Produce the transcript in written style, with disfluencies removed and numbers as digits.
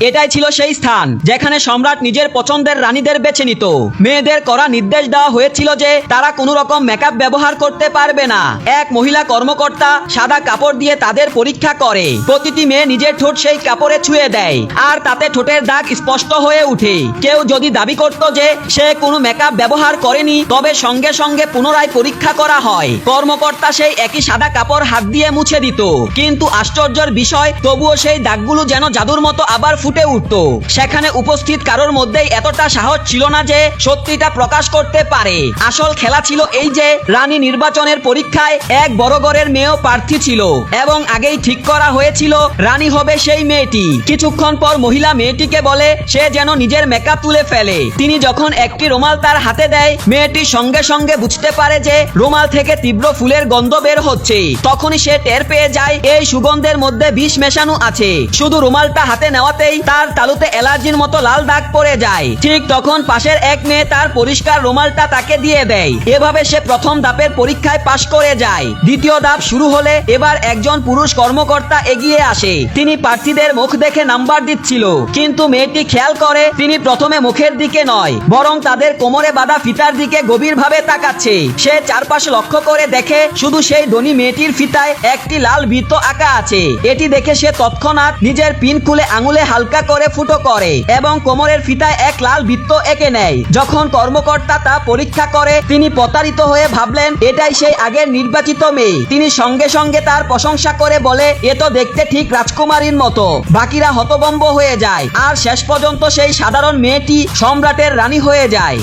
এটাই ছিল সেই স্থান যেখানে সম্রাট নিজের পছন্দের রানীদের বেছে নিত। মেয়েদের করা নির্দেশ দেওয়া হয়েছিল যে তারা কোনো রকম মেকআপ ব্যবহার করতে পারবে না। এক মহিলা কর্মকর্তা সাদা কাপড় দিয়ে তাদের পরীক্ষা করে। প্রতিটি মেয়ে নিজের ঠোঁট সেই কাপড়ে ছুঁয়ে দেয় আর তাতে ঠোঁটের দাগ স্পষ্ট হয়ে ওঠে। কেউ যদি দাবি করত যে সে কোনো মেকআপ ব্যবহার করেনি, তবে সঙ্গে সঙ্গে পুনরায় পরীক্ষা করা হয়। কর্মকর্তা সেই একই সাদা কাপড় হাত দিয়ে মুছে দিত, কিন্তু আশ্চর্যের বিষয় তবুও সেই দাগগুলো যেন জাদুর মতো আবার ফুটে উঠত। সেখানে উপস্থিত কারোর মধ্যেই এতটা সাহস ছিল না যে সত্যিটা প্রকাশ করতে পারে। আসল খেলা ছিল এই যে রানী নির্বাচনের পরীক্ষায় এক বড় ঘরের মেয়েও প্রার্থী ছিল এবং আগেই ঠিক করা হয়েছিল রানী হবে সেই মেয়েটি। কিছুক্ষণ পর মহিলা মেয়েটিকে বলে সে যেন নিজের মেকআপ তুলে ফেলে। তিনি যখন একটি রুমাল তার হাতে দেয়, মেয়েটি সঙ্গে সঙ্গে বুঝতে পারে যে রুমাল থেকে তীব্র ফুলের গন্ধ বের হচ্ছে। তখনই সে টের পেয়ে যায় এই সুগন্ধের মধ্যে বিষ মেশানো আছে। শুধু রুমালটা হাতে নেওয়াতেই তার তালুতে অ্যালার্জির মতো লাল দাগ পড়ে যায়। ঠিক তখন পাশের এক মেয়ে তার পরিষ্কার রুমালটা তাকে দিয়ে দেয়। এভাবে সে প্রথম ধাপের পরীক্ষায় পাশ করে যায়। দ্বিতীয় ধাপ শুরু হলে এবার একজন পুরুষ কর্মকর্তা এগিয়ে আসে। তিনি প্রার্থীদের মুখ দেখে নাম্বার দিচ্ছিল, কিন্তু মেয়েটি খেয়াল করে তিনি প্রথমে মুখের দিকে নয়, বরং তাদের কোমরে বাঁধা ফিতার দিকে গভীরভাবে তাকাচ্ছে। সে চারপাশে লক্ষ্য করে দেখে শুধু সেই ধনী মেয়েটির ফিতায় একটি লাল বৃত্ত আঁকা আছে। এটি দেখে সে তৎক্ষণাৎ নিজের পিন খুলে আঙুলে হালকা করে ফুটো করে এবং কোমরের ফিতায় এক লাল বৃত্ত এঁকে নেয়। যখন কর্মকর্তা তা পরীক্ষা করে, তিনি প্রতারিত হয়ে ভাবলেন এটাই সেই আগের নির্বাচিত মেয়ে। তিনি সঙ্গে সঙ্গে তার প্রশংসা করে বলে এ তো দেখতে ঠিক রাজকুমারীর মতো। বাকিরা হতভম্ব হয়ে যায় আর শেষ পর্যন্ত সেই সাধারণ মেয়েটি সম্রাটের রানী হয়ে যায়।